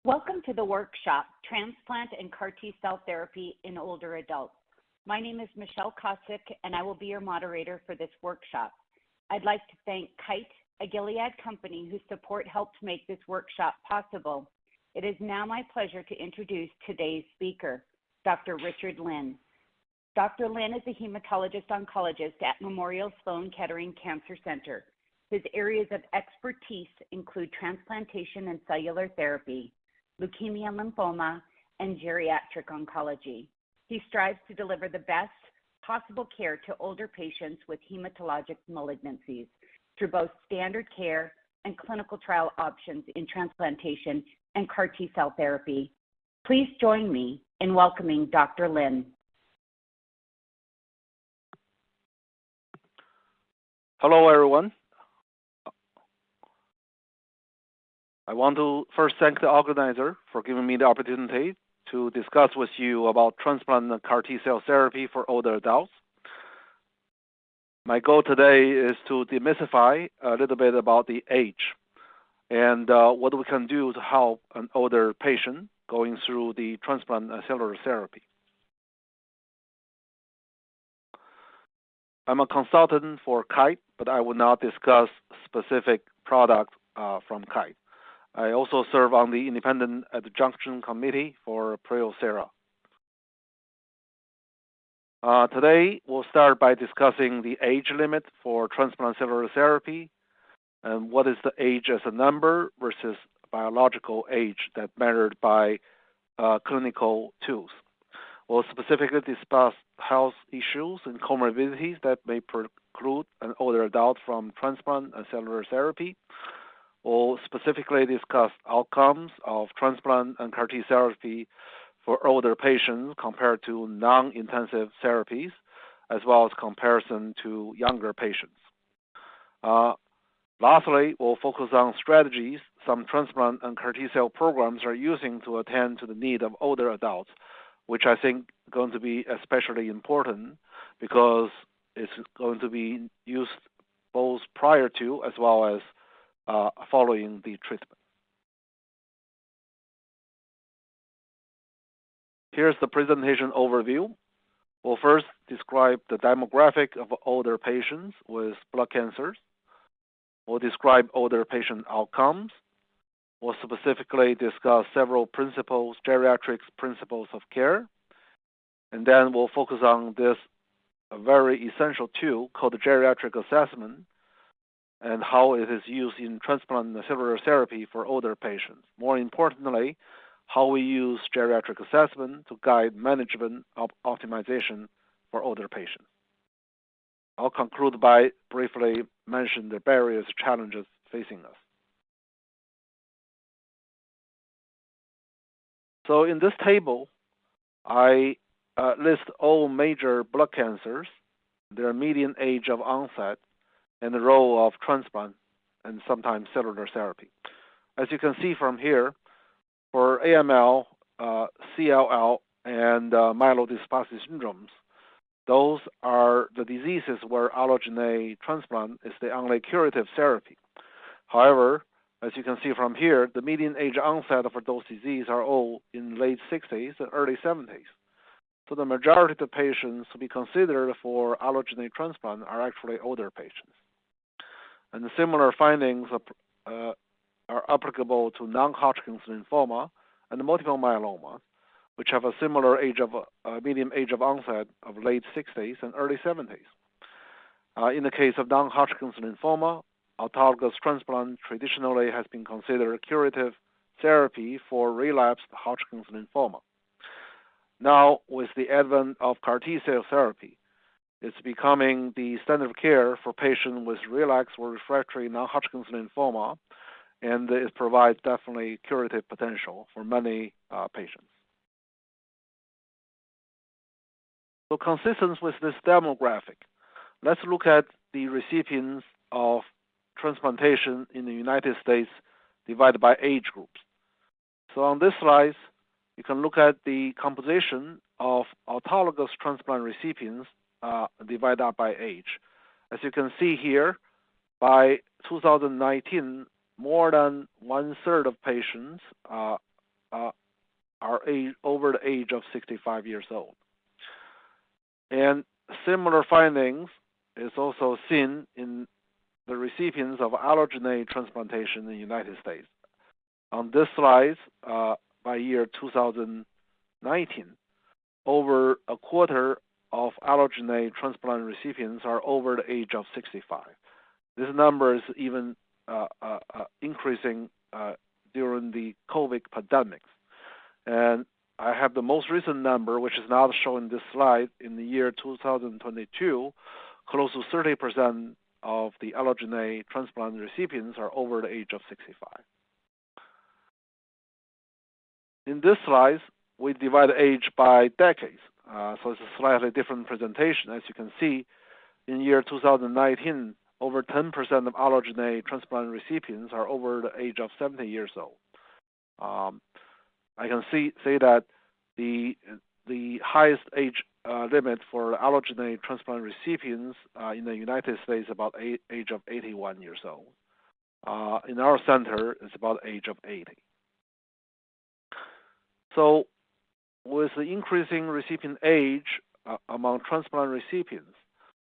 Welcome to the workshop, Transplant and CAR T-Cell Therapy in Older Adults. My name is Michelle Kosick, and I will be your moderator for this workshop. I'd like to thank Kite, a Gilead company whose support helped make this workshop possible. It is now my pleasure to introduce today's speaker, Dr. Richard Lynn. Dr. Lynn is a hematologist-oncologist at Memorial Sloan Kettering Cancer Center. His areas of expertise include transplantation and cellular therapy, leukemia and lymphoma, and geriatric oncology. He strives to deliver the best possible care to older patients with hematologic malignancies through both standard care and clinical trial options in transplantation and CAR T-cell therapy. Please join me in welcoming Dr. Lynn. Hello, everyone. I want to first thank the organizer for giving me the opportunity to discuss with you about transplant and CAR T-cell therapy for older adults. My goal today is to demystify a little bit about the age and what we can do to help an older patient going through the transplant and cellular therapy. I'm a consultant for Kite, but I will not discuss specific products from Kite. I also serve on the Independent Adjunction Committee for Priosera. Today, we'll start by discussing the age limit for transplant cellular therapy and what is the age as a number versus biological age that's measured by clinical tools. We'll specifically discuss health issues and comorbidities that may preclude an older adult from transplant and cellular therapy. We'll specifically discuss outcomes of transplant and CAR T therapy for older patients compared to non-intensive therapies, as well as comparison to younger patients. Lastly, we'll focus on strategies some transplant and CAR T-cell programs are using to attend to the need of older adults, which I think is going to be especially important because it's going to be used both prior to as well as following the treatment. Here's the presentation overview. We'll first describe the demographic of older patients with blood cancers. We'll describe older patient outcomes. We'll specifically discuss several principles, geriatric principles of care. And then we'll focus on this very essential tool called the geriatric assessment and how it is used in transplant and cellular therapy for older patients. More importantly, how we use geriatric assessment to guide management of optimization for older patients. I'll conclude by briefly mentioning the various challenges facing us. So in this table, I list all major blood cancers, their median age of onset, and the role of transplant and sometimes cellular therapy. As you can see from here, for AML, CLL, and myelodysplastic syndromes, those are the diseases where allogeneic transplant is the only curative therapy. However, as you can see from here, the median age onset for those diseases are all in late 60s and early 70s. So the majority of the patients to be considered for allogeneic transplant are actually older patients. And the similar findings are applicable to non-Hodgkin's lymphoma and multiple myeloma, which have a similar age of median age of onset of late 60s and early 70s. In the case of non-Hodgkin's lymphoma, autologous transplant traditionally has been considered a curative therapy for relapsed Hodgkin's lymphoma. Now, with the advent of CAR T-cell therapy, it's becoming the standard of care for patients with relapsed or refractory non-Hodgkin's lymphoma, and it provides definitely curative potential for many patients. So consistent with this demographic, let's look at the recipients of transplantation in the United States divided by age groups. So on this slide, you can look at the composition of autologous transplant recipients divided up by age. As you can see here, by 2019, more than 1/3 of patients are over the age of 65 years old. And similar findings is also seen in the recipients of allogeneic transplantation in the United States. On this slide, by year 2019, over a quarter of allogeneic transplant recipients are over the age of 65. This number is even increasing during the COVID pandemic. And I have the most recent number, which is not shown in this slide. In the year 2022, close to 30% of the allogeneic transplant recipients are over the age of 65. In this slide, we divide age by decades. So it's a slightly different presentation. As you can see, in year 2019, over 10% of allogeneic transplant recipients are over the age of 70 years old. I can say that the highest age limit for allogeneic transplant recipients in the United States is about age of 81 years old. In our center, it's about age of 80. So with the increasing recipient age among transplant recipients,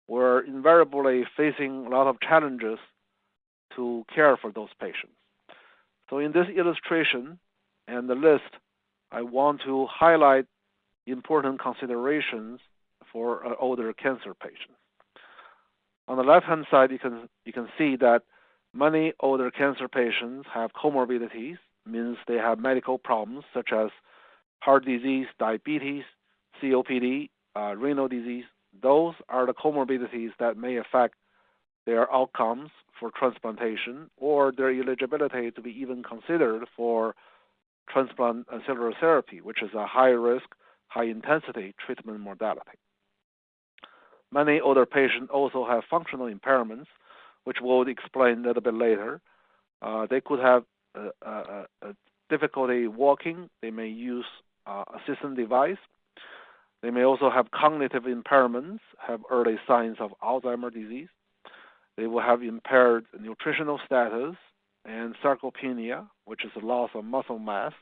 we're invariably facing a lot of challenges to care for those patients. So in this illustration and the list, I want to highlight important considerations for older cancer patients. On the left-hand side, you can see that many older cancer patients have comorbidities, means they have medical problems such as heart disease, diabetes, COPD, renal disease. Those are the comorbidities that may affect their outcomes for transplantation or their eligibility to be even considered for transplant and cellular therapy, which is a high-risk, high-intensity treatment modality. Many older patients also have functional impairments, which we'll explain a little bit later. They could have difficulty walking. They may use assistant device. They may also have cognitive impairments, have early signs of Alzheimer's disease. They will have impaired nutritional status and sarcopenia, which is a loss of muscle mass.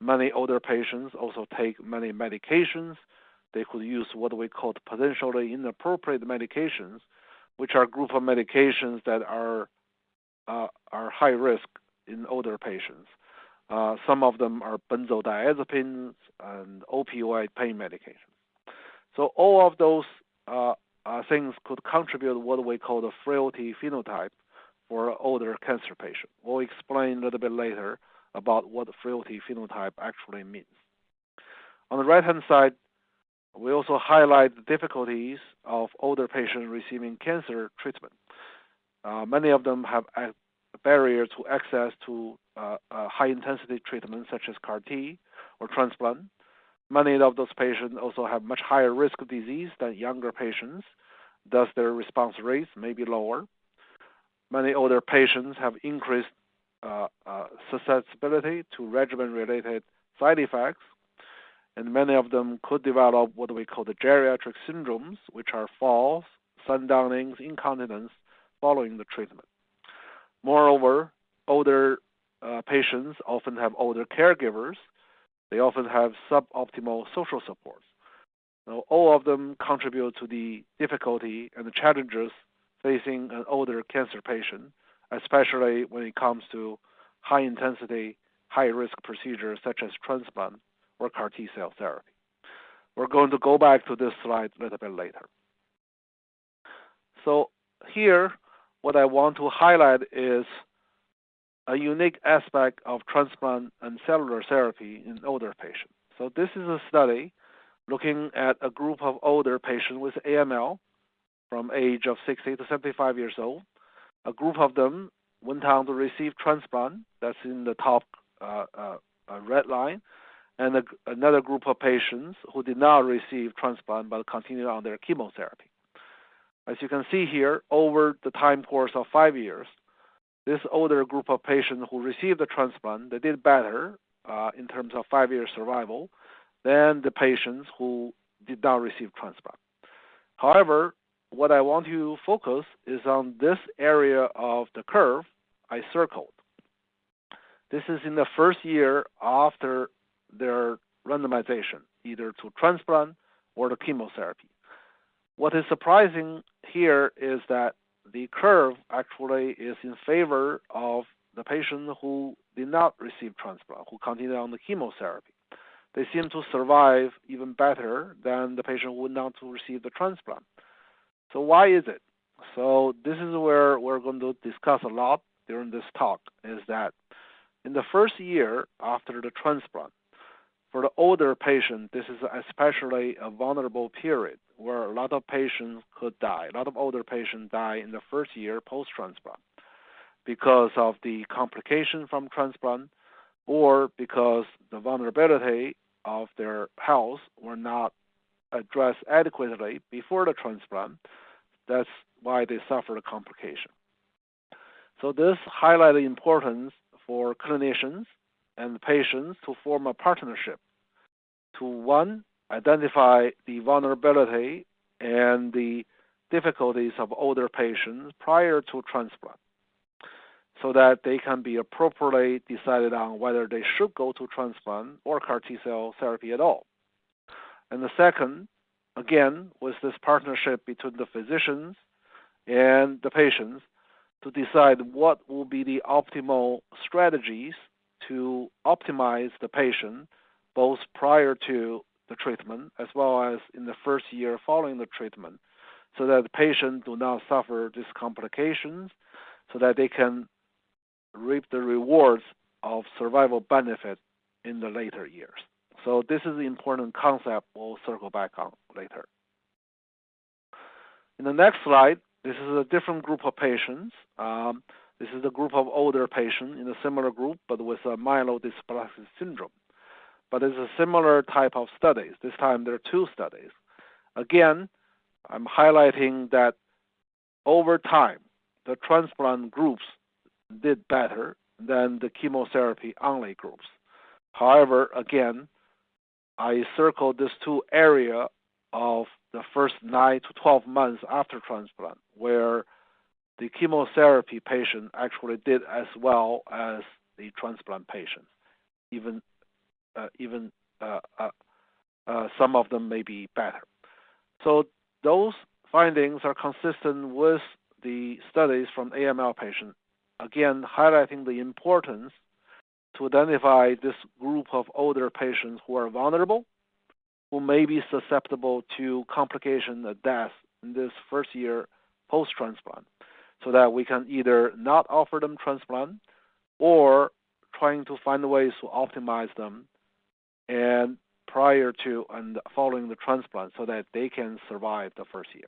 Many older patients also take many medications. They could use what we call potentially inappropriate medications, which are a group of medications that are high risk in older patients. Some of them are benzodiazepines and opioid pain medications. So all of those things could contribute what we call the frailty phenotype for an older cancer patient. We'll explain a little bit later about what the frailty phenotype actually means. On the right-hand side, we also highlight the difficulties of older patients receiving cancer treatment. Many of them have a barrier to access to high-intensity treatments such as CAR-T or transplant. Many of those patients also have much higher risk of disease than younger patients, thus their response rates may be lower. Many older patients have increased susceptibility to regimen-related side effects, and many of them could develop what we call the geriatric syndromes, which are falls, sundownings, incontinence following the treatment. Moreover, older patients often have older caregivers. They often have suboptimal social supports. Now, all of them contribute to the difficulty and the challenges facing an older cancer patient, especially when it comes to high-intensity, high-risk procedures such as transplant or CAR-T cell therapy. We're going to go back to this slide a little bit later. So here, what I want to highlight is a unique aspect of transplant and cellular therapy in older patients. So this is a study looking at a group of older patients with AML from age of 60 to 75 years old. A group of them went on to receive transplant, that's in the top red line, and another group of patients who did not receive transplant but continued on their chemotherapy. As you can see here, over the time course of 5 years, this older group of patients who received the transplant, they did better in terms of 5-year survival than the patients who did not receive transplant. However, what I want to focus is on this area of the curve I circled. This is in the first year after their randomization, either to transplant or the chemotherapy. What is surprising here is that the curve actually is in favor of the patient who did not receive transplant, who continued on the chemotherapy. They seem to survive even better than the patient who would not receive the transplant. So why is it? So this is where we're going to discuss a lot during this talk, is that in the first year after the transplant, for the older patient, this is especially a vulnerable period where a lot of patients could die. A lot of older patients die in the first year post-transplant because of the complication from transplant or because the vulnerability of their health were not addressed adequately before the transplant. That's why they suffer the complication. So this highlights the importance for clinicians and patients to form a partnership to, one, identify the vulnerability and the difficulties of older patients prior to transplant so that they can be appropriately decided on whether they should go to transplant or CAR T-cell therapy at all. And the second, again, was this partnership between the physicians and the patients to decide what will be the optimal strategies to optimize the patient both prior to the treatment as well as in the first year following the treatment so that the patient do not suffer these complications so that they can reap the rewards of survival benefit in the later years. So this is the important concept we'll circle back on later. In the next slide, this is a different group of patients. This is a group of older patients in a similar group, but with a myelodysplastic syndrome. But it's a similar type of studies. This time there are two studies. Again, I'm highlighting that over time, the transplant groups did better than the chemotherapy-only groups. However, again, I circled these two areas of the first 9 to 12 months after transplant, where the chemotherapy patient actually did as well as the transplant patients. Even some of them may be better. So those findings are consistent with the studies from AML patients, again highlighting the importance to identify this group of older patients who are vulnerable, who may be susceptible to complication and death in this first year post-transplant, so that we can either not offer them transplant or trying to find ways to optimize them and prior to and following the transplant so that they can survive the first year.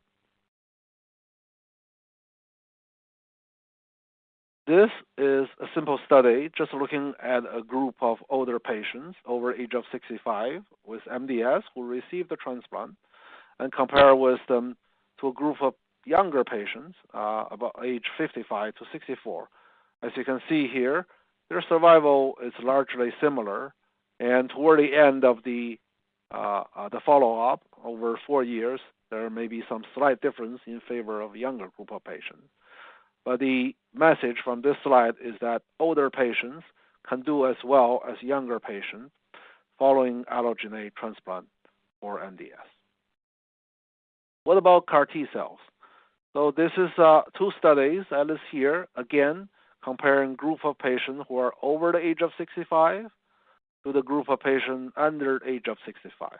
This is a simple study just looking at a group of older patients over age of 65 with MDS who received the transplant and compare with them to a group of younger patients about age 55 to 64. As you can see here, their survival is largely similar, and toward the end of the follow-up over 4 years, there may be some slight difference in favor of a younger group of patients. But the message from this slide is that older patients can do as well as younger patients following allogeneic transplant or MDS. What about CAR T cells? So this is two studies that is here, again, comparing group of patients who are over the age of 65 to the group of patients under the age of 65.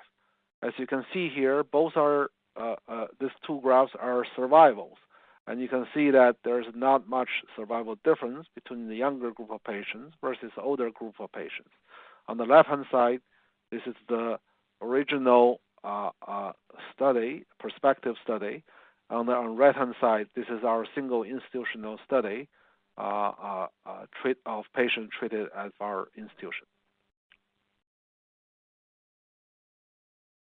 As you can see here, both are these two graphs are survivals. And you can see that there's not much survival difference between the younger group of patients versus the older group of patients. On the left-hand side, this is the original study, prospective study. On the right-hand side, this is our single institutional study of patients treated at our institution.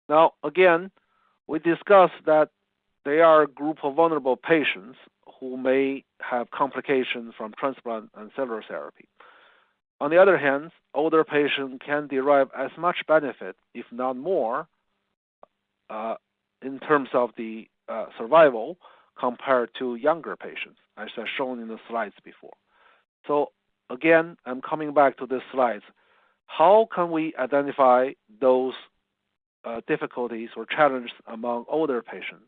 Now, again, we discussed that they are a group of vulnerable patients who may have complications from transplant and cellular therapy. On the other hand, older patients can derive as much benefit, if not more, in terms of the survival compared to younger patients, as shown in the slides before. So again, I'm coming back to this slide. How can we identify those difficulties or challenges among older patients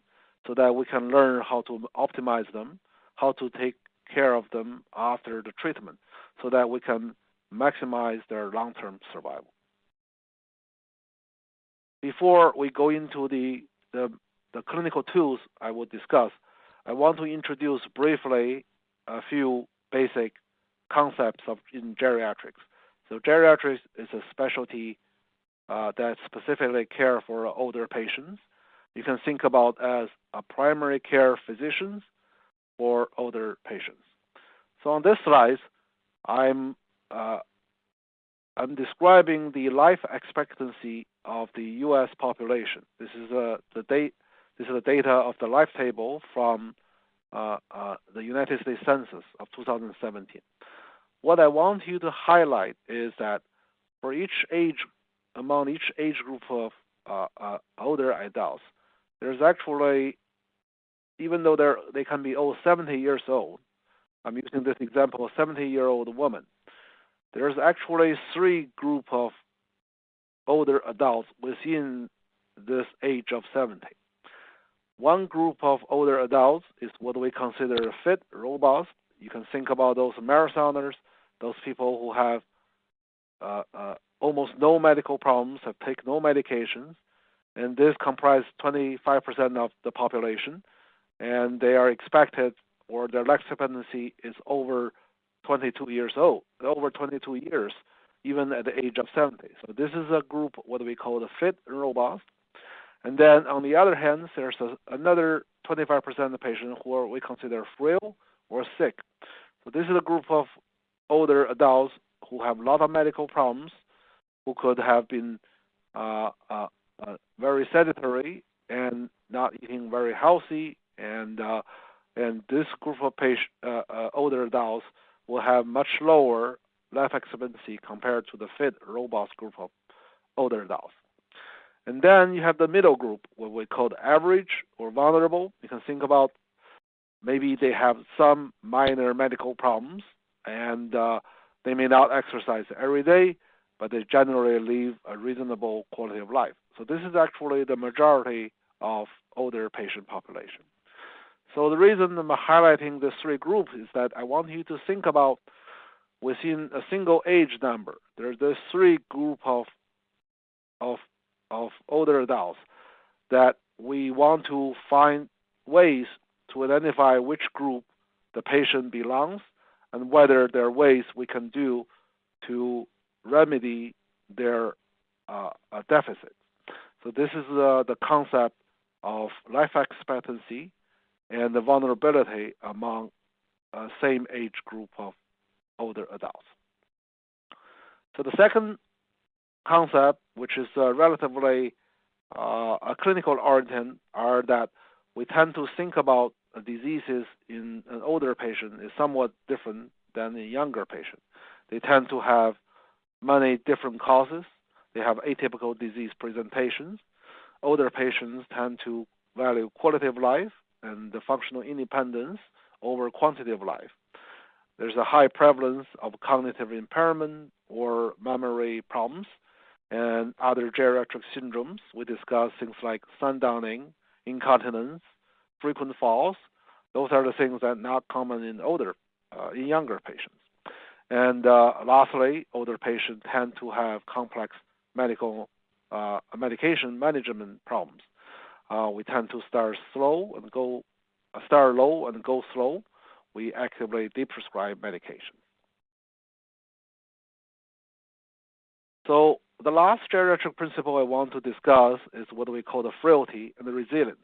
so that we can learn how to optimize them, how to take care of them after the treatment so that we can maximize their long-term survival. Before we go into the clinical tools I will discuss, I want to introduce briefly a few basic concepts in geriatrics. So geriatrics is a specialty that specifically care for older patients. You can think about as a primary care physicians for older patients. So on this slide, I'm describing the life expectancy of the U.S. population. This is the data of the life table from the United States Census of 2017. What I want you to highlight is that for among each age group of older adults, there's actually, even though they can be 70 years old, I'm using this example, a 70-year-old woman, there's actually three group of older adults within this age of 70. One group of older adults is what we consider fit, robust. You can think about those marathoners, those people who have almost no medical problems, have taken no medications, and this comprises 25% of the population, and they are expected, or their life expectancy is over 22 years old, over 22 years, even at the age of 70. So this is a group, what we call the fit and robust. And then on the other hand, there's another 25% of the patients who we consider frail or sick. So this is a group of older adults who have a lot of medical problems, who could have been very sedentary and not eating very healthy, and this group of older adults will have much lower life expectancy compared to the fit, robust group of older adults. And then you have the middle group, what we call the average or vulnerable. You can think about maybe they have some minor medical problems, and they may not exercise every day, but they generally live a reasonable quality of life. So this is actually the majority of older patient population. So the reason I'm highlighting these three groups is that I want you to think about within a single age number, there's this three group of older adults that we want to find ways to identify which group the patient belongs and whether there are ways we can do to remedy their deficit. So this is the concept of life expectancy and the vulnerability among same age group of older adults. So the second concept, which is relatively a clinical origin, are that we tend to think about diseases in an older patient is somewhat different than a younger patient. They tend to have many different causes. They have atypical disease presentations. Older patients tend to value quality of life and the functional independence over quantity of life. There's a high prevalence of cognitive impairment or memory problems and other geriatric syndromes. We discuss things like sundowning, incontinence, frequent falls. Those are the things that are not common in younger patients. And lastly, older patients tend to have complex medication management problems. We tend to start low and go slow. We actively deprescribe medication. So the last geriatric principle I want to discuss is what we call the frailty and the resilience.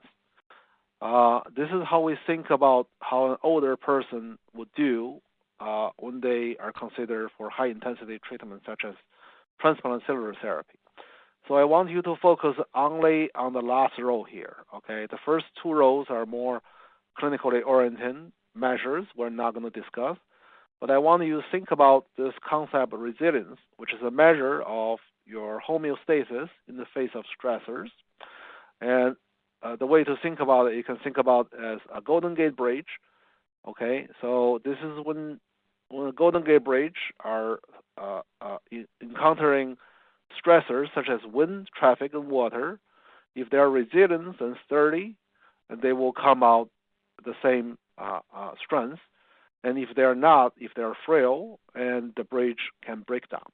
This is how we think about how an older person would do when they are considered for high-intensity treatment such as transplant cellular therapy. So I want you to focus only on the last row here. Okay, the first two rows are more clinically oriented measures we're not going to discuss, but I want you to think about this concept of resilience, which is a measure of your homeostasis in the face of stressors. And the way to think about it, you can think about as a Golden Gate Bridge. Okay, so this is when when the Golden Gate Bridge are encountering stressors such as wind, traffic, and water, if they are resilient and sturdy, and they will come out the same strength. And if they are not, if they are frail, and the bridge can break down.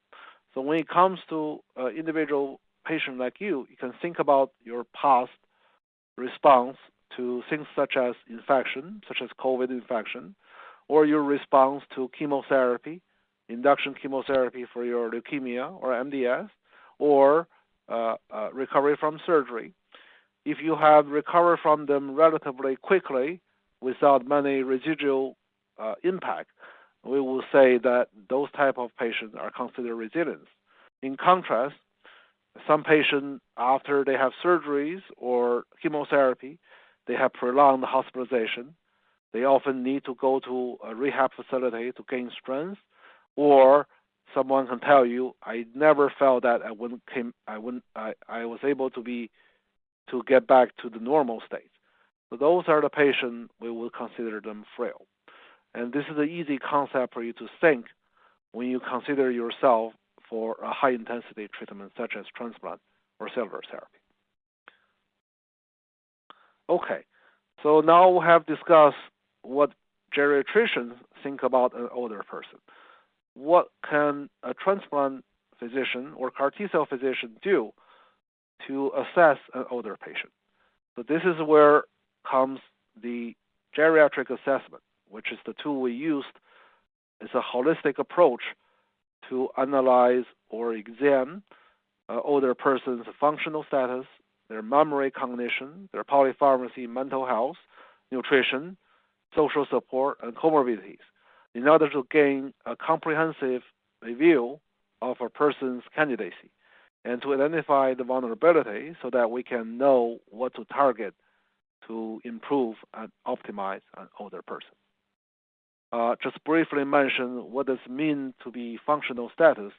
So when it comes to individual patient like you can think about your past response to things such as infection, such as COVID infection, or your response to chemotherapy, induction chemotherapy for your leukemia or MDS, or recovery from surgery. If you have recovered from them relatively quickly without many residual impact, we will say that those type of patients are considered resilient. In contrast, some patients, after they have surgeries or chemotherapy, they have prolonged hospitalization. They often need to go to a rehab facility to gain strength, or someone can tell you, "I never felt that I was able to get back to the normal state." So those are the patients we will consider them frail. And this is an easy concept for you to think when you consider yourself for a high-intensity treatment such as transplant or cellular therapy. Okay, so now we have discussed what geriatricians think about an older person. What can a transplant physician or CAR T-cell physician do to assess an older patient? So this is where comes the geriatric assessment, which is the tool we used. It's a holistic approach to analyze or examine older person's functional status, their memory, cognition, their polypharmacy, mental health, nutrition, social support, and comorbidities in order to gain a comprehensive review of a person's candidacy and to identify the vulnerability so that we can know what to target to improve and optimize an older person. Just briefly mention what does it mean to be functional status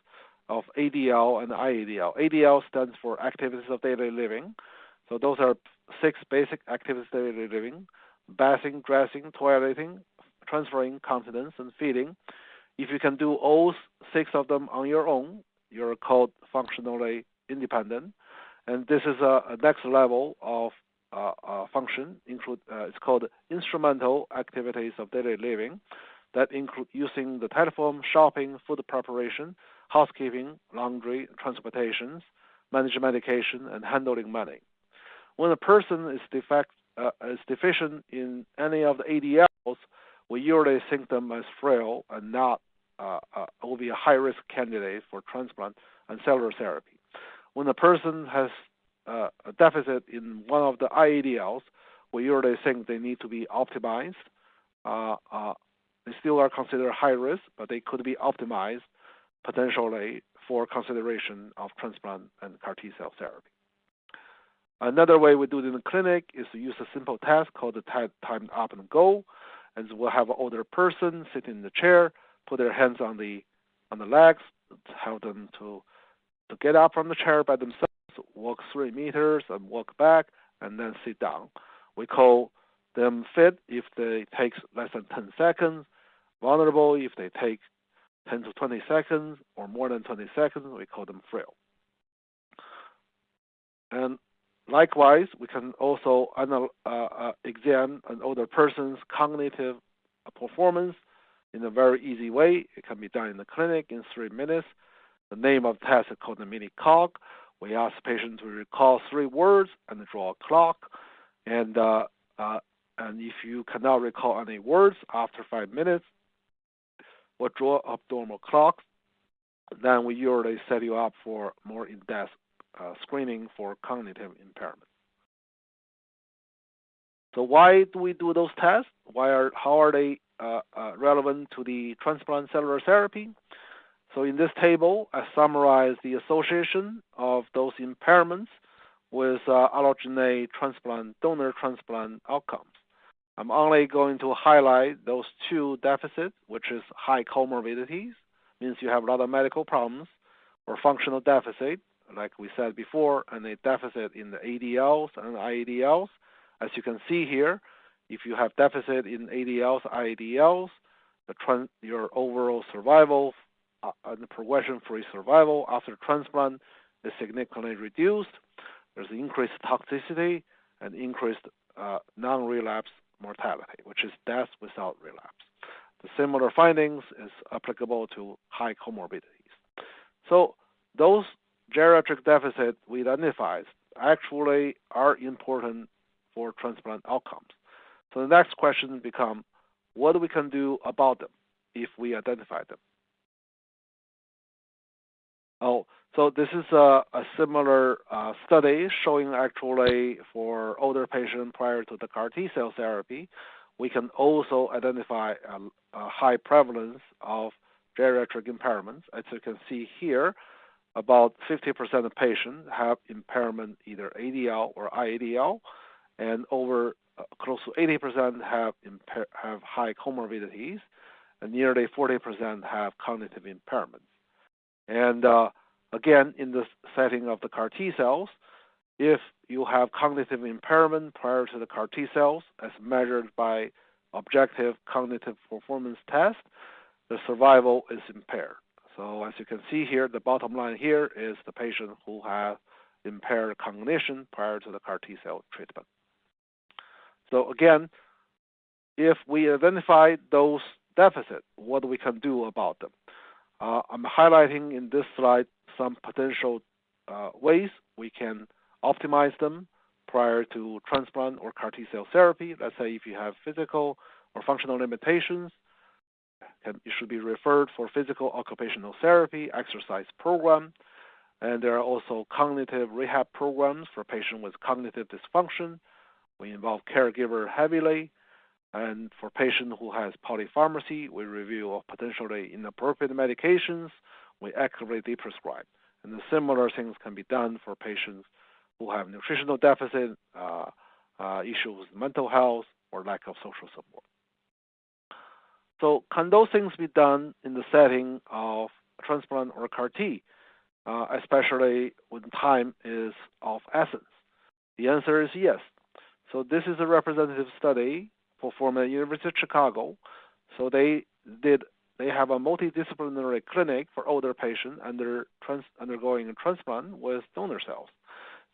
of ADL and IADL. ADL stands for activities of daily living. So those are 6 basic activities of daily living: bathing, dressing, toileting, transferring, continence, and feeding. If you can do all 6 of them on your own, you're called functionally independent. And this is a next level of function. It's called instrumental activities of daily living that include using the telephone, shopping, food preparation, housekeeping, laundry, transportation, managing medication, and handling money. When a person is deficient in any of the ADLs, we usually think them as frail and not will be a high-risk candidate for transplant and cellular therapy. When a person has a deficit in one of the IADLs, we usually think they need to be optimized. They still are considered high risk, but they could be optimized potentially for consideration of transplant and CAR T-cell therapy. Another way we do it in the clinic is to use a simple test called the timed up and go. And we'll have an older person sit in the chair, put their hands on the legs, help them to get up from the chair by themselves, walk 3 meters and walk back, and then sit down. We call them fit if they take less than 10 seconds, vulnerable if they take 10 to 20 seconds or more than 20 seconds, we call them frail. And likewise, we can also examine an older person's cognitive performance in a very easy way. It can be done in the clinic in 3 minutes. The name of the test is called the mini-cog. We ask the patient to recall 3 words and draw a clock. And if you cannot recall any words after 5 minutes, we'll draw abnormal clocks. Then we usually set you up for more in-depth screening for cognitive impairment. So why do we do those tests? How are they relevant to the transplant cellular therapy? So in this table, I summarize the association of those impairments with allogeneic transplant, donor transplant outcomes. I'm only going to highlight those 2 deficits, which is high comorbidities, means you have a lot of medical problems, or functional deficit, like we said before, and a deficit in the ADLs and IADLs. As you can see here, if you have deficit in ADLs, IADLs, your overall survival and the progression-free survival after transplant is significantly reduced. There's increased toxicity and increased non-relapse mortality, which is death without relapse. The similar findings is applicable to high comorbidities. So those geriatric deficits we identified actually are important for transplant outcomes. So the next question becomes, what we can do about them if we identify them? So this is a similar study showing actually for older patients prior to the CAR T cell therapy, we can also identify a high prevalence of geriatric impairments. As you can see here, about 50% of patients have impairment, either ADL or IADL, and over close to 80% have high comorbidities, and nearly 40% have cognitive impairments. And again, in the setting of the CAR T cells, if you have cognitive impairment prior to the CAR T cells, as measured by objective cognitive performance test, the survival is impaired. So as you can see here, the bottom line here is the patient who have impaired cognition prior to the CAR T cell treatment. So again, if we identify those deficits, what we can do about them? I'm highlighting in this slide some potential ways we can optimize them prior to transplant or CAR T cell therapy. Let's say if you have physical or functional limitations, you should be referred for physical occupational therapy, exercise program, and there are also cognitive rehab programs for patients with cognitive dysfunction. We involve caregiver heavily, and for patients who has polypharmacy, we review of potentially inappropriate medications. We actively deprescribe, and the similar things can be done for patients who have nutritional deficit, issues with mental health, or lack of social support. So can those things be done in the setting of transplant or CAR T, especially when time is of essence? The answer is yes. So this is a representative study performed at the University of Chicago. So they have a multidisciplinary clinic for older patients undergoing a transplant with donor cells.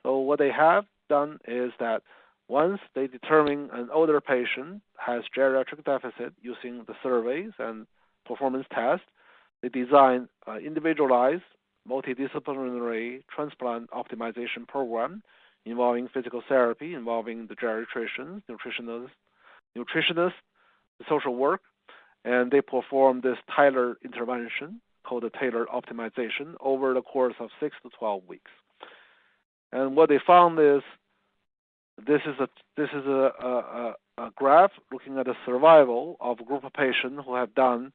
So what they have done is that once they determine an older patient has geriatric deficit using the surveys and performance tests, they design an individualized multidisciplinary transplant optimization program involving physical therapy, involving the geriatricians, nutritionists, social work, and they perform this tailored intervention called the tailored optimization over the course of 6 to 12 weeks. And what they found is this is a graph looking at the survival of a group of patients who have done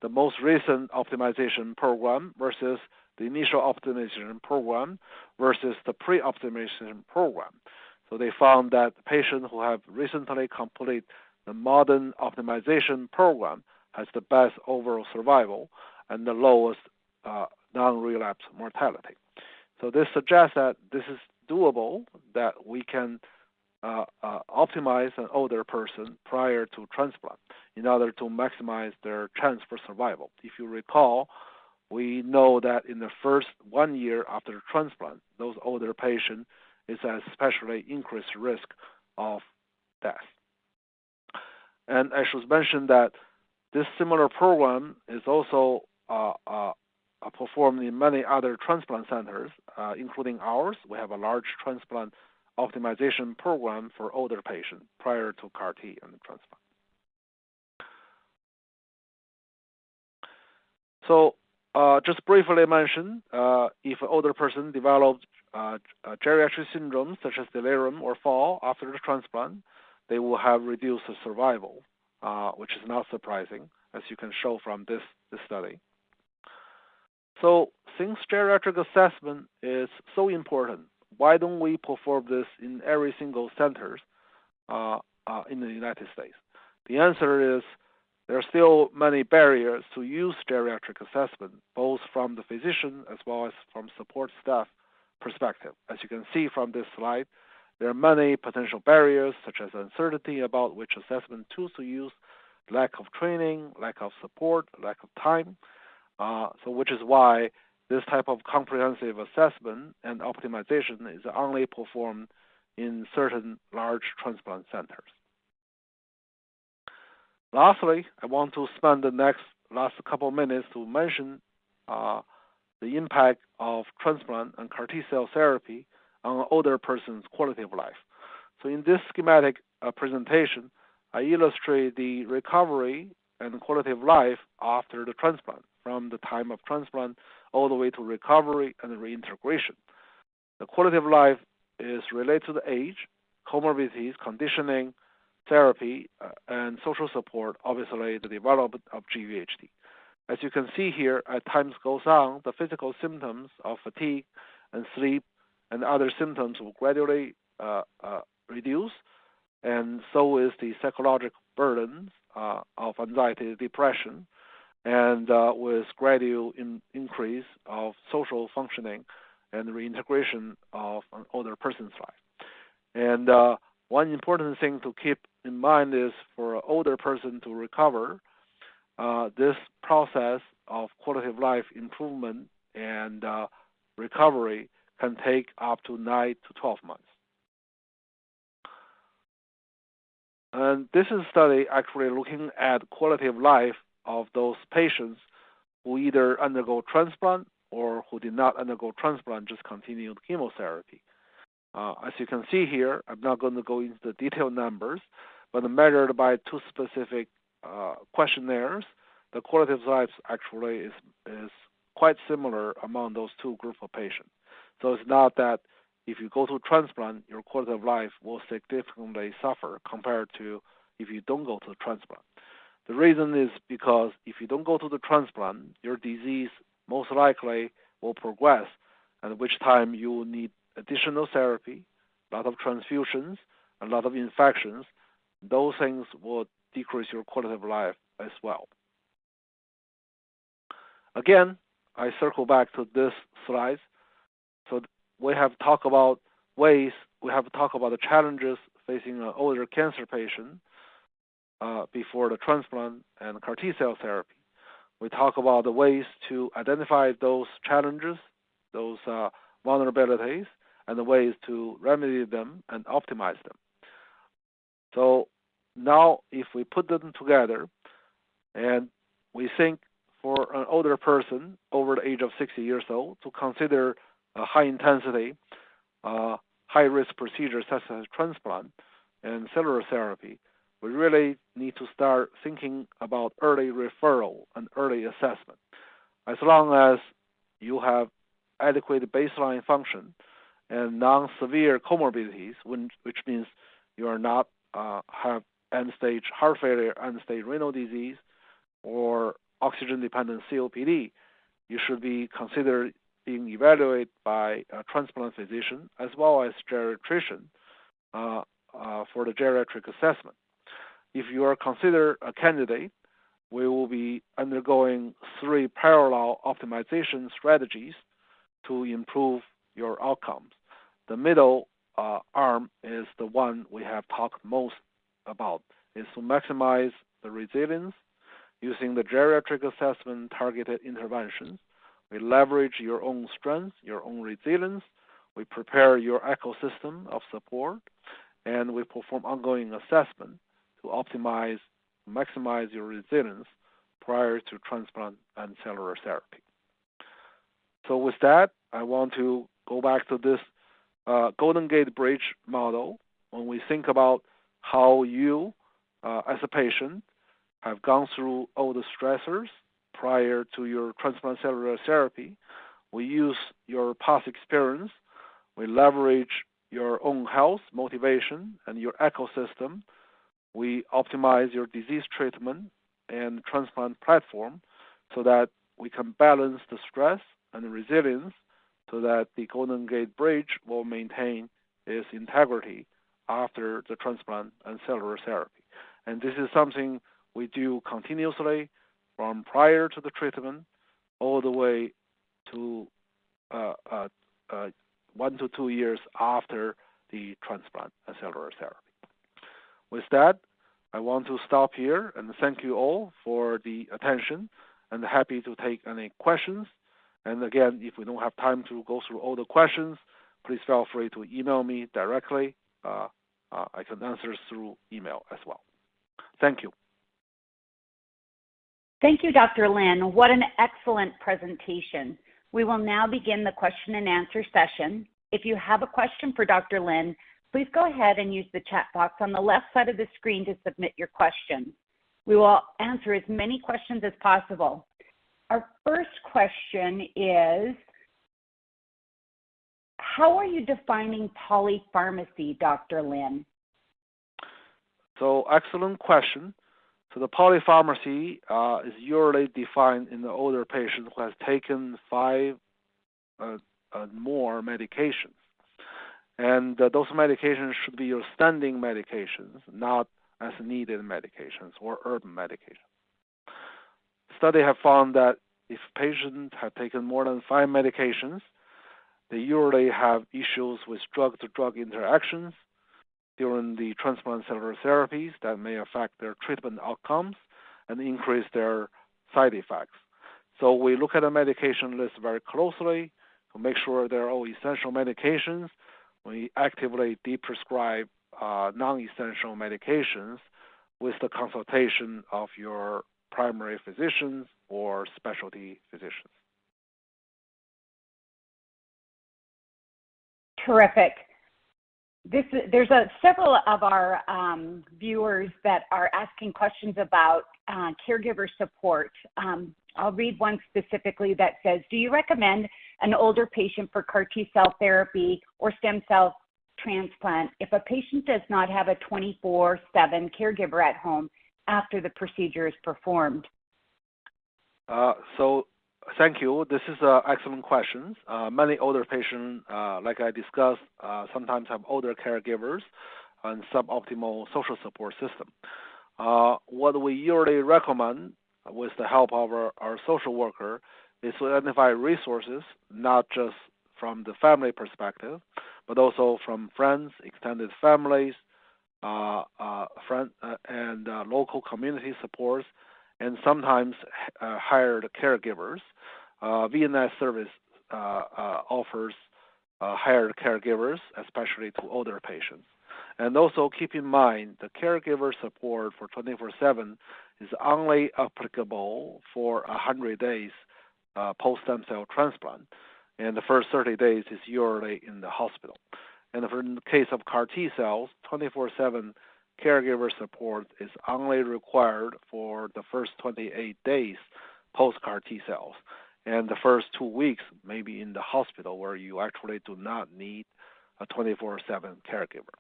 the most recent optimization program versus the initial optimization program versus the pre-optimization program. So they found that patients who have recently completed the modern optimization program has the best overall survival and the lowest non-relapse mortality. So this suggests that this is doable, that we can optimize an older person prior to transplant in order to maximize their chance for survival. If you recall, we know that in the first 1 year after transplant, those older patients is at especially increased risk of death. And I should mention that this similar program is also performed in many other transplant centers, including ours. We have a large transplant optimization program for older patients prior to CAR T and transplant. So just briefly mention, if an older person develops geriatric syndromes such as delirium or fall after the transplant, they will have reduced survival, which is not surprising, as you can show from this study. So since geriatric assessment is so important, why don't we perform this in every single center in the United States? The answer is there are still many barriers to use geriatric assessment, both from the physician as well as from support staff perspective. As you can see from this slide, there are many potential barriers, such as uncertainty about which assessment tools to use, lack of training, lack of support, lack of time. So which is why this type of comprehensive assessment and optimization is only performed in certain large transplant centers. Lastly, I want to spend the last couple of minutes to mention the impact of transplant and CAR T-cell therapy on an older person's quality of life. So in this schematic presentation, I illustrate the recovery and quality of life after the transplant, from the time of transplant all the way to recovery and reintegration. The quality of life is related to the age, comorbidities, conditioning, therapy, and social support, obviously the development of GVHD. As you can see here, as time goes on, the physical symptoms of fatigue and sleep and other symptoms will gradually reduce, and so is the psychological burdens of anxiety, depression, and with gradual increase of social functioning and reintegration of an older person's life. And one important thing to keep in mind is for an older person to recover, this process of quality of life improvement and recovery can take up to 9 to 12 months. And this is a study actually looking at quality of life of those patients who either undergo transplant or who did not undergo transplant, just continued chemotherapy. As you can see here, I'm not going to go into the detailed numbers, but measured by two specific questionnaires, the quality of life actually is quite similar among those two groups of patients. So it's not that if you go to transplant, your quality of life will significantly suffer compared to if you don't go to the transplant. The reason is because if you don't go to the transplant, your disease most likely will progress, at which time you will need additional therapy, a lot of transfusions, a lot of infections. Those things will decrease your quality of life as well. Again, I circle back to this slide. So we have talked about ways, we have talked about the challenges facing an older cancer patient before the transplant and CAR T-cell therapy. We talk about the ways to identify those challenges, those vulnerabilities, and the ways to remedy them and optimize them. So now if we put them together and we think for an older person over the age of 60 years old to consider a high-intensity, high-risk procedures such as transplant and cellular therapy, we really need to start thinking about early referral and early assessment. As long as you have adequate baseline function and non-severe comorbidities, which means you are not have end-stage heart failure, end-stage renal disease, or oxygen-dependent COPD, you should be considered being evaluated by a transplant physician as well as geriatrician for the geriatric assessment. If you are considered a candidate, we will be undergoing 3 parallel optimization strategies to improve your outcomes. The middle arm is the one we have talked most about, is to maximize the resilience using the geriatric assessment targeted interventions. We leverage your own strengths, your own resilience. We prepare your ecosystem of support, and we perform ongoing assessment to maximize your resilience prior to transplant and cellular therapy. So with that, I want to go back to this Golden Gate Bridge model when we think about how you, as a patient, have gone through all the stressors prior to your transplant cellular therapy. We use your past experience. We leverage your own health, motivation, and your ecosystem. We optimize your disease treatment and transplant platform so that we can balance the stress and the resilience so that the Golden Gate Bridge will maintain its integrity after the transplant and cellular therapy. And this is something we do continuously from prior to the treatment all the way to 1 to 2 years after the transplant and cellular therapy. With that, I want to stop here and thank you all for the attention and happy to take any questions. And again, if we don't have time to go through all the questions, please feel free to email me directly. I can answer through email as well. Thank you. Thank you, Dr. Lin. What an excellent presentation. We will now begin the question and answer session. If you have a question for Dr. Lin, please go ahead and use the chat box on the left side of the screen to submit your question. We will answer as many questions as possible. Our first question is, how are you defining polypharmacy, Dr. Lin? So, excellent question. So the polypharmacy is usually defined in the older patient who has taken 5 more medications. And those medications should be your standing medications, not as needed medications or urban medications. Studies have found that if patients have taken more than 5 medications, they usually have issues with drug-to-drug interactions during the transplant cellular therapies that may affect their treatment outcomes and increase their side effects. So we look at the medication list very closely to make sure they're all essential medications. We actively deprescribe non-essential medications with the consultation of your primary physicians or specialty physicians. Terrific. There's several of our viewers that are asking questions about caregiver support. I'll read one specifically that says, do you recommend an older patient for CAR T-cell therapy or stem cell transplant if a patient does not have a 24/7 caregiver at home after the procedure is performed? So thank you. This is an excellent question. Many older patients, like I discussed, sometimes have older caregivers and suboptimal social support system. What we usually recommend with the help of our social worker is to identify resources, not just from the family perspective, but also from friends, extended families, and local community supports, and sometimes hired caregivers. VNS service offers hired caregivers, especially to older patients. And also keep in mind the caregiver support for 24/7 is only applicable for 100 days post-stem cell transplant. And the first 30 days is usually in the hospital. And in the case of CAR T cells, 24/7 caregiver support is only required for the first 28 days post-CAR T cells. And the first 2 weeks may be in the hospital where you actually do not need a 24/7 caregiver.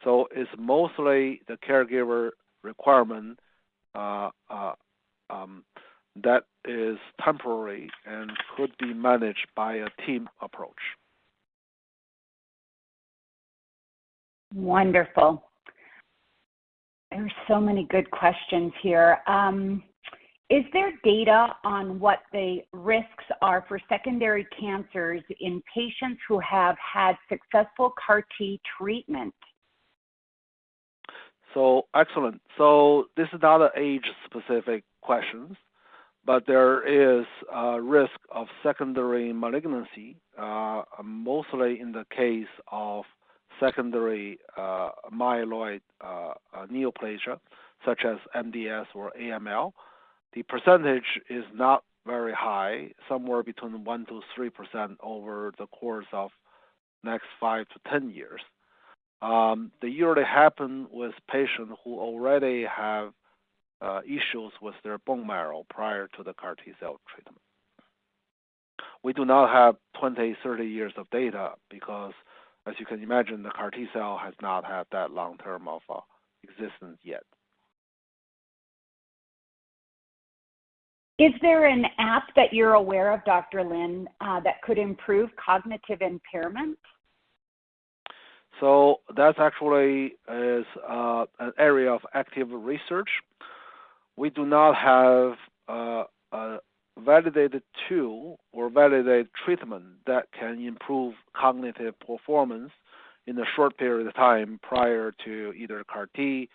So it's mostly the caregiver requirement that is temporary and could be managed by a team approach. Wonderful. There's so many good questions here. Is there data on what the risks are for secondary cancers in patients who have had successful CAR T treatment? So excellent. So this is not an age-specific question, but there is a risk of secondary malignancy, mostly in the case of secondary myeloid neoplasia, such as MDS or AML. The percentage is not very high, somewhere between 1 to 3% over the course of next 5 to 10 years. They usually happen with patients who already have issues with their bone marrow prior to the CAR T cell treatment. We do not have 20, 30 years of data because, as you can imagine, the CAR T cell has not had that long term of existence yet. Is there an app that you're aware of, Dr. Lin, that could improve cognitive impairment? So that actually is an area of active research. We do not have a validated tool or validated treatment that can improve cognitive performance in a short period of time prior to either CAR T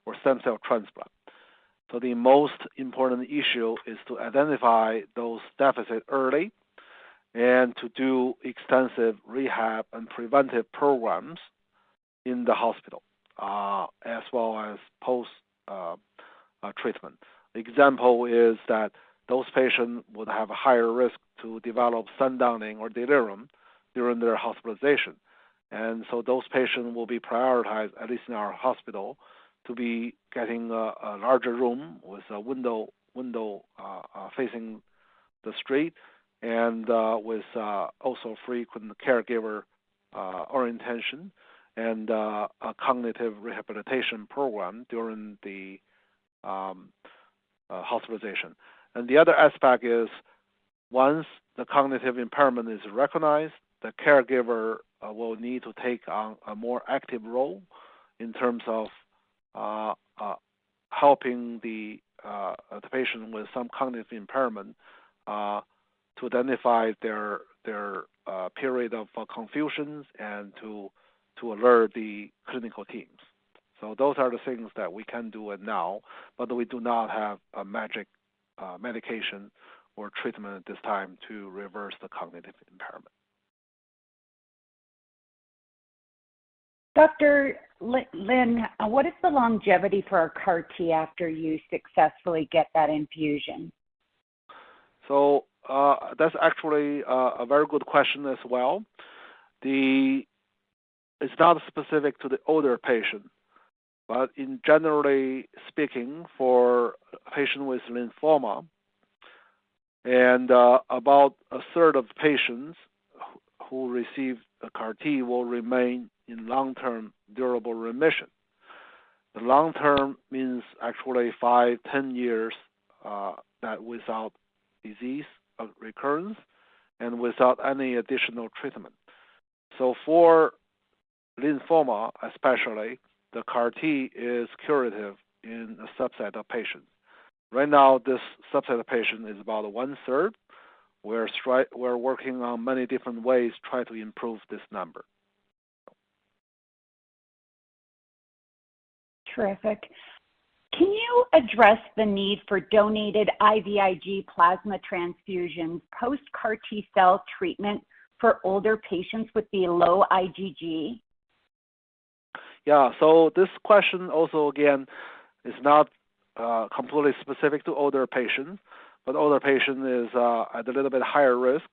or stem cell transplant. So the most important issue is to identify those deficits early and to do extensive rehab and preventive programs in the hospital, as well as post treatment. The example is that those patients would have a higher risk to develop sundowning or delirium during their hospitalization. And so those patients will be prioritized, at least in our hospital, to be getting a larger room with a window facing the street, and with also frequent caregiver orientation and a cognitive rehabilitation program during the hospitalization. And the other aspect is once the cognitive impairment is recognized, the caregiver will need to take on a more active role in terms of helping the patient with some cognitive impairment to identify their period of confusions and to alert the clinical teams. So those are the things that we can do now, but we do not have a magic medication or treatment at this time to reverse the cognitive impairment. Dr. Lin, what is the longevity for our CAR T after you successfully get that infusion? So that's actually a very good question as well. It's not specific to the older patient, but in generally speaking, for a patient with lymphoma, and about a third of patients who receive a CAR T will remain in long-term durable remission. The long-term means actually 5-10 years that without disease recurrence and without any additional treatment. So for lymphoma especially, the CAR T is curative in a subset of patients. Right now, this subset of patients is about 1/3. We're working on many different ways to try to improve this number. Terrific. Can you address the need for donated IVIG plasma transfusions post-CAR T cell treatment for older patients with the low IgG? Yeah, so this question also, again, is not completely specific to older patients, but older patient is at a little bit higher risk.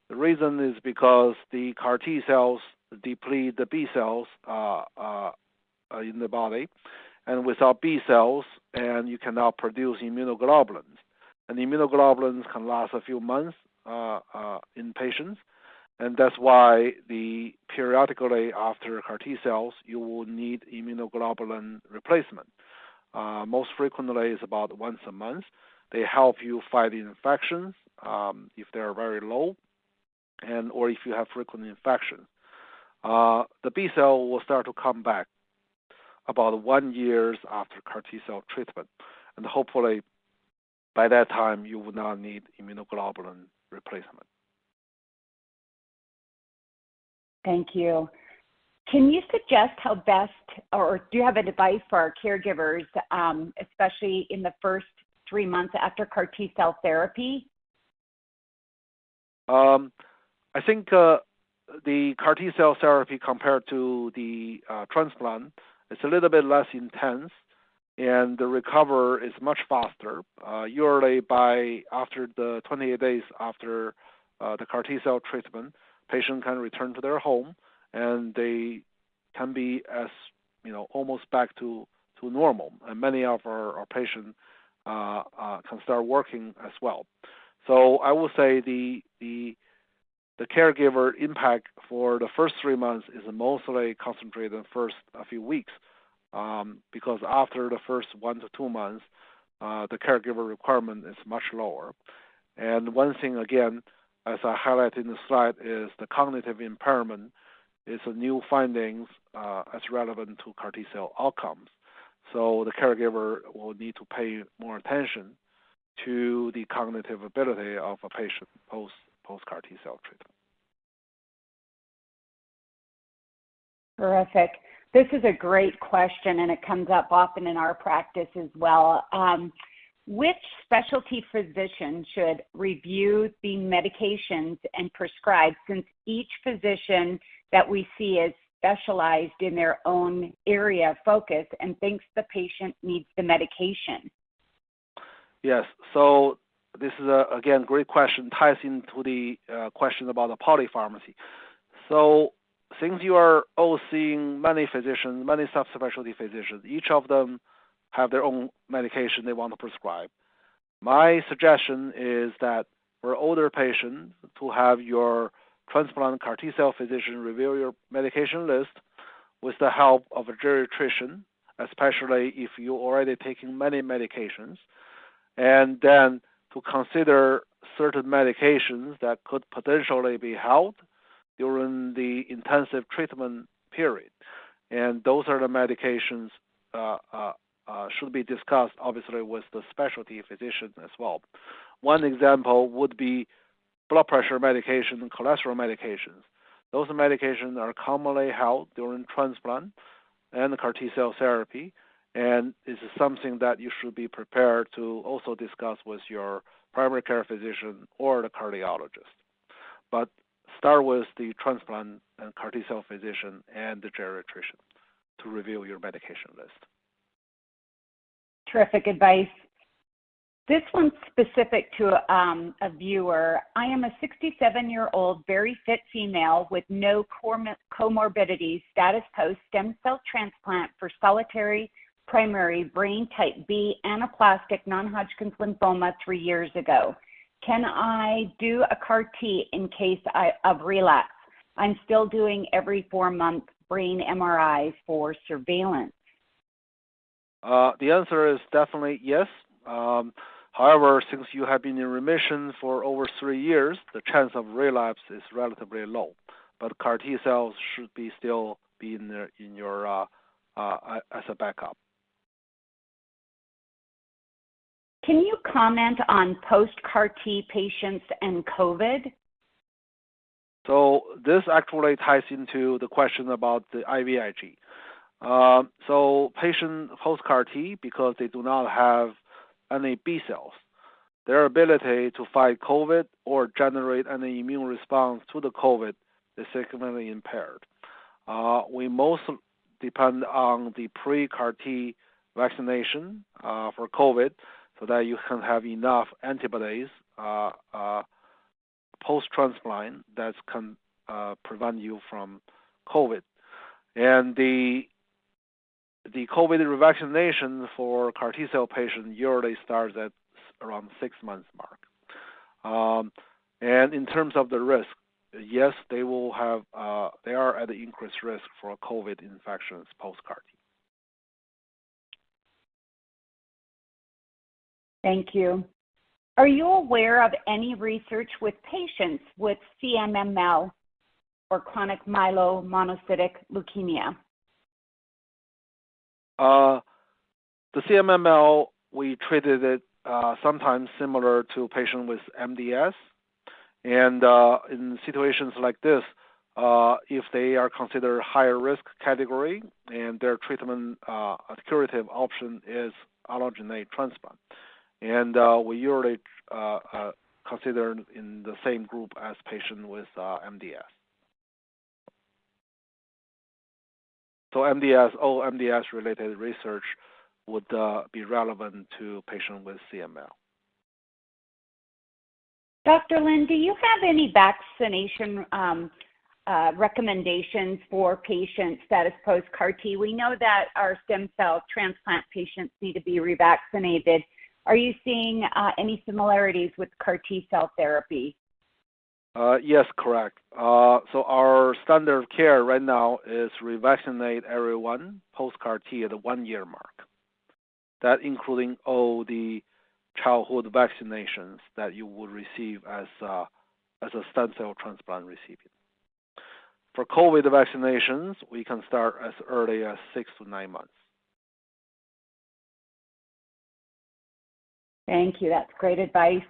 The reason is because the CAR T cells deplete the B cells in the body, and without B cells, and you cannot produce immunoglobulins. And immunoglobulins can last a few months in patients, and that's why periodically after CAR T cells, you will need immunoglobulin replacement. Most frequently is about once a month. They help you fight infections if they're very low, or if you have frequent infections. The B cell will start to come back about 1 year after CAR T cell treatment, and hopefully by that time you will not need immunoglobulin replacement. Thank you. Can you suggest how best, or do you have advice for our caregivers, especially in the first 3 months after CAR T cell therapy? I think the CAR T cell therapy compared to the transplant is a little bit less intense, and the recovery is much faster. Usually after the 28 days after the CAR T cell treatment, patient can return to their home, and they can be as almost back to normal. And many of our patients can start working as well. So I will say the caregiver impact for the first 3 months is mostly concentrated in the first few weeks, because after the first 1 to 2 months, the caregiver requirement is much lower. And one thing, again, as I highlighted in the slide, is the cognitive impairment is a new findings as relevant to CAR T cell outcomes. So the caregiver will need to pay more attention to the cognitive ability of a patient post CAR T cell treatment. Terrific. This is a great question, and it comes up often in our practice as well. Which specialty physician should review the medications and prescribe, since each physician that we see is specialized in their own area of focus and thinks the patient needs the medication? Yes, so this is, again, great question, ties into the question about the polypharmacy. So since you are all seeing many physicians, many subspecialty physicians, each of them have their own medication they want to prescribe. My suggestion is that for older patients to have your transplant CAR T-cell physician review your medication list with the help of a geriatrician, especially if you're already taking many medications, and then to consider certain medications that could potentially be held during the intensive treatment period. And those are the medications should be discussed, obviously, with the specialty physician as well. One example would be blood pressure medication and cholesterol medications. Those medications are commonly held during transplant and CAR T-cell therapy, and this is something that you should be prepared to also discuss with your primary care physician or the cardiologist. But start with the transplant and CAR T-cell physician and the geriatrician to review your medication list. Terrific advice. This one's specific to a viewer. I am a 67-year-old, very fit female with no comorbidities, status post stem cell transplant for solitary primary brain type B anaplastic non-Hodgkin's lymphoma 3 years ago. Can I do a CAR T in case of relapse? I'm still doing every 4-month brain MRI for surveillance. The answer is definitely yes. However, since you have been in remission for over 3 years, the chance of relapse is relatively low. But CAR T cells should be still be in your as a backup. Can you comment on post-CAR T patients and COVID? So this actually ties into the question about the IVIG. So patient post-CAR T, because they do not have any B cells, their ability to fight COVID or generate any immune response to the COVID is significantly impaired. We most depend on the pre-CAR T vaccination for COVID so that you can have enough antibodies post-transplant that can prevent you from COVID. And the COVID revaccination for CAR T-cell patients usually starts at around 6 months mark. And in terms of the risk, yes, they will have. They are at the increased risk for COVID infections post-CAR T. Thank you. Are you aware of any research with patients with CMML or chronic myelomonocytic leukemia? The CMML, we treated it sometimes similar to patients with MDS. And in situations like this, if they are considered higher risk category and their treatment curative option is allogeneic transplant. And we usually consider in the same group as patients with MDS. So all MDS-related research would be relevant to patients with CML. Dr. Lin, do you have any vaccination recommendations for patients status post-CAR T? We know that our stem cell transplant patients need to be revaccinated. Are you seeing any similarities with CAR T cell therapy? Yes, correct. So our standard of care right now is revaccinate everyone post-CAR T at the 1 year mark. That including all the childhood vaccinations that you would receive as a stem cell transplant recipient. For COVID vaccinations, we can start as early as 6 to 9 months. Thank you. That's great advice.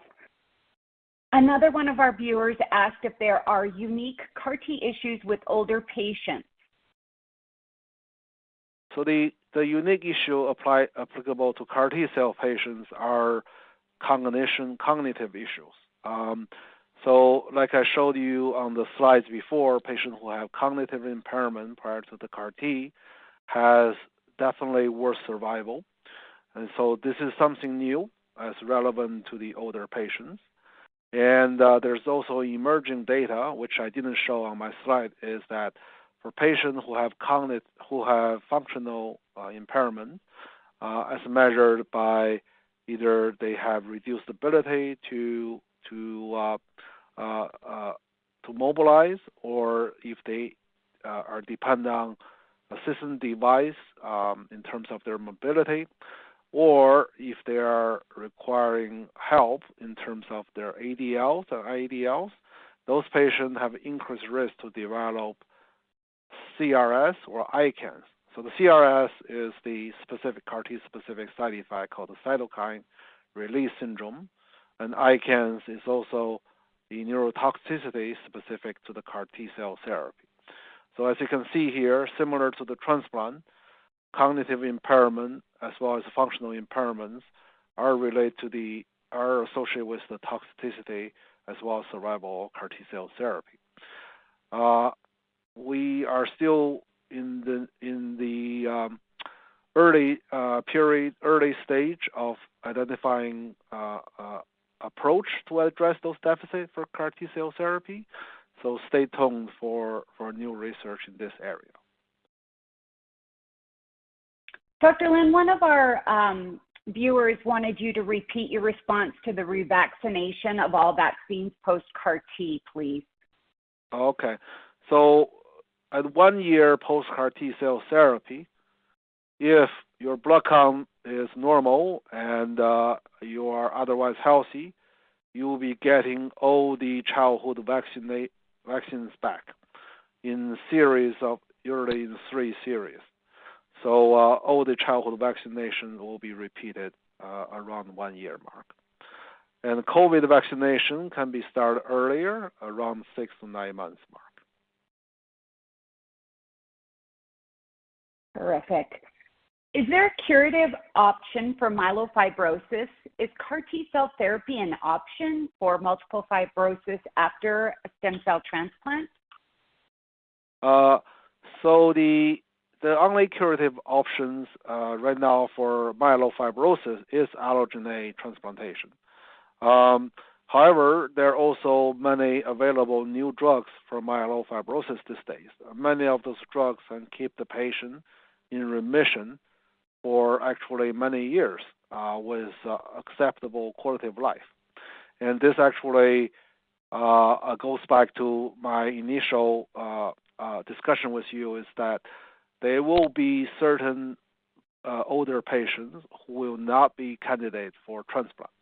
Another one of our viewers asked if there are unique CAR T issues with older patients. So the unique issue applicable to CAR T cell patients are cognitive issues. So like I showed you on the slides before, patients who have cognitive impairment prior to the CAR T has definitely worse survival. And so this is something new as relevant to the older patients. And there's also emerging data, which I didn't show on my slide, is that for patients who have functional impairment, as measured by either they have reduced ability to mobilize, or if they are dependent on assistant device in terms of their mobility, or if they are requiring help in terms of their ADLs and IADLs, those patients have increased risk to develop CRS or ICANS. So the CRS is the specific CAR T specific side effect called the cytokine release syndrome, and ICANS is also the neurotoxicity specific to the CAR T cell therapy. So as you can see here, similar to the transplant, cognitive impairment as well as functional impairments are associated with the toxicity as well as survival of CAR T cell therapy. We are still in the early stage of identifying approach to address those deficits for CAR T cell therapy. So stay tuned for new research in this area. Dr. Lin, one of our viewers wanted you to repeat your response to the revaccination of all vaccines post-CAR T, please. Okay. So at 1 year post-CAR T cell therapy, if your blood count is normal and you are otherwise healthy, you will be getting all the childhood vaccines back in series of usually in 3 series. So all the childhood vaccination will be repeated around 1 year mark. And COVID vaccination can be started earlier, around 6 to 9 months mark. Terrific. Is there a curative option for myelofibrosis? Is CAR T cell therapy an option for multiple fibrosis after a stem cell transplant? So the only curative options right now for myelofibrosis is allogeneic transplantation. However, there are also many available new drugs for myelofibrosis these days. Many of those drugs can keep the patient in remission for actually many years with acceptable quality of life. And this actually goes back to my initial discussion with you, is that there will be certain older patients who will not be candidates for transplant.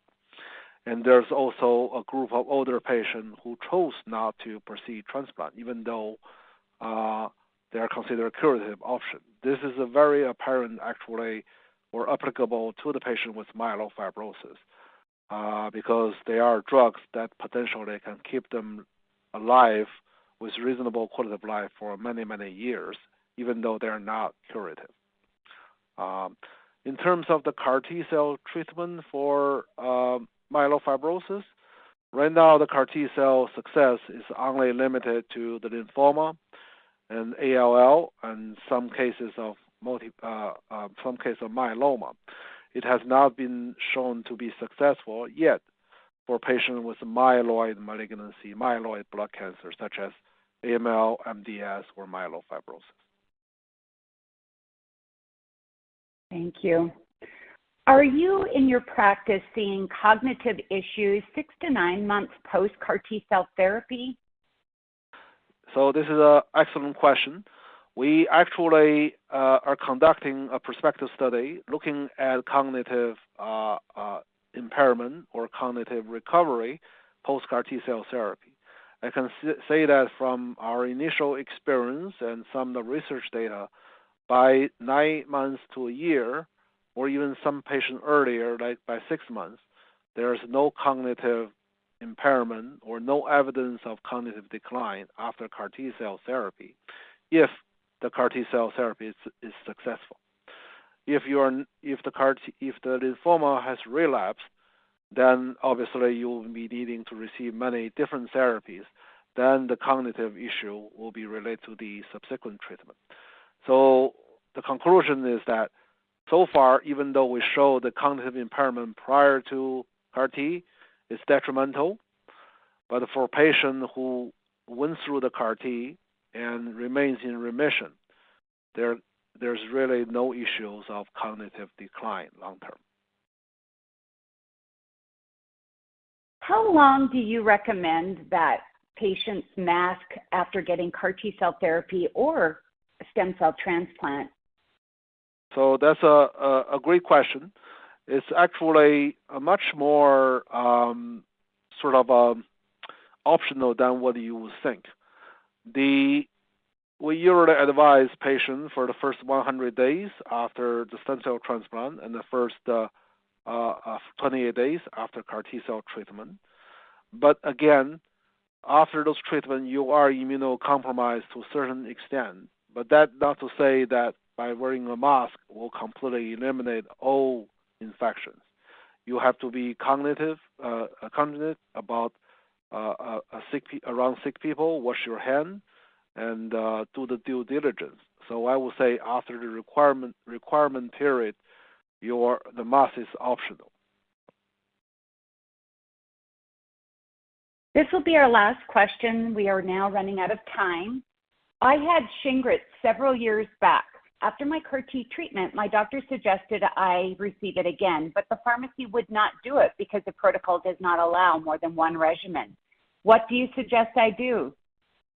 And there's also a group of older patients who chose not to proceed transplant, even though they are considered a curative option. This is a very apparent, actually, or applicable to the patient with myelofibrosis, because they are drugs that potentially can keep them alive with reasonable quality of life for many, many years, even though they're not curative. In terms of the CAR T cell treatment for myelofibrosis, right now the CAR T cell success is only limited to the lymphoma and ALL and some cases of myeloma. It has not been shown to be successful yet for patients with myeloid malignancy, myeloid blood cancer, such as AML, MDS, or myelofibrosis. Thank you. Are you, in your practice, seeing cognitive issues 6 to 9 months post-CAR T cell therapy? So this is an excellent question. We actually are conducting a prospective study looking at cognitive impairment or cognitive recovery post-CAR T cell therapy. I can say that from our initial experience and some of the research data, by 9 months to a year, or even some patients earlier, like by 6 months, there is no cognitive impairment or no evidence of cognitive decline after CAR T cell therapy if the CAR T cell therapy is successful. If the lymphoma has relapsed, then obviously you will be needing to receive many different therapies. Then the cognitive issue will be related to the subsequent treatment. So the conclusion is that so far, even though we show the cognitive impairment prior to CAR-T is detrimental, but for a patient who went through the CAR-T and remains in remission, there's really no issues of cognitive decline long term. How long do you recommend that patients mask after getting CAR-T cell therapy or stem cell transplant? So that's a great question. It's actually a much more sort of optional than what you would think. We usually advise patients for the first 100 days after the stem cell transplant and the first 28 days after CAR-T cell treatment. But again, after those treatments, you are immunocompromised to a certain extent. But that not to say that by wearing a mask will completely eliminate all infections. You have to be cognizant about around sick people, wash your hands, and do the due diligence. So I would say after the requirement period, the mask is optional. This will be our last question. We are now running out of time. I had Shingrix several years back. After my CAR-T treatment, my doctor suggested I receive it again, but the pharmacy would not do it because the protocol does not allow more than one regimen. What do you suggest I do?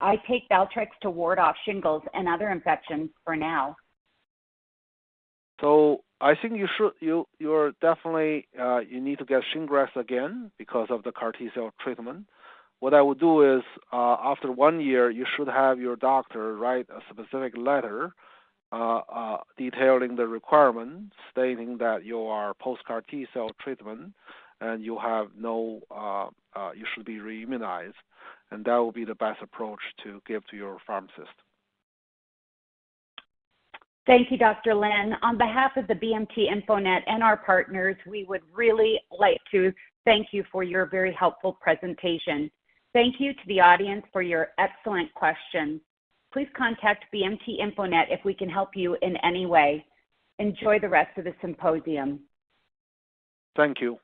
I take Valtrex to ward off shingles and other infections for now. So I think you're definitely you need to get Shingrix again because of the CAR-T cell treatment. What I would do is after 1 year, you should have your doctor write a specific letter detailing the requirements, stating that you are post-CAR-T cell treatment and you have no, you should be re-immunized, and that will be the best approach to give to your pharmacist. Thank you, Dr. Lin. On behalf of the BMT InfoNet and our partners, we would really like to thank you for your very helpful presentation. Thank you to the audience for your excellent questions. Please contact BMT InfoNet if we can help you in any way. Enjoy the rest of the symposium. Thank you.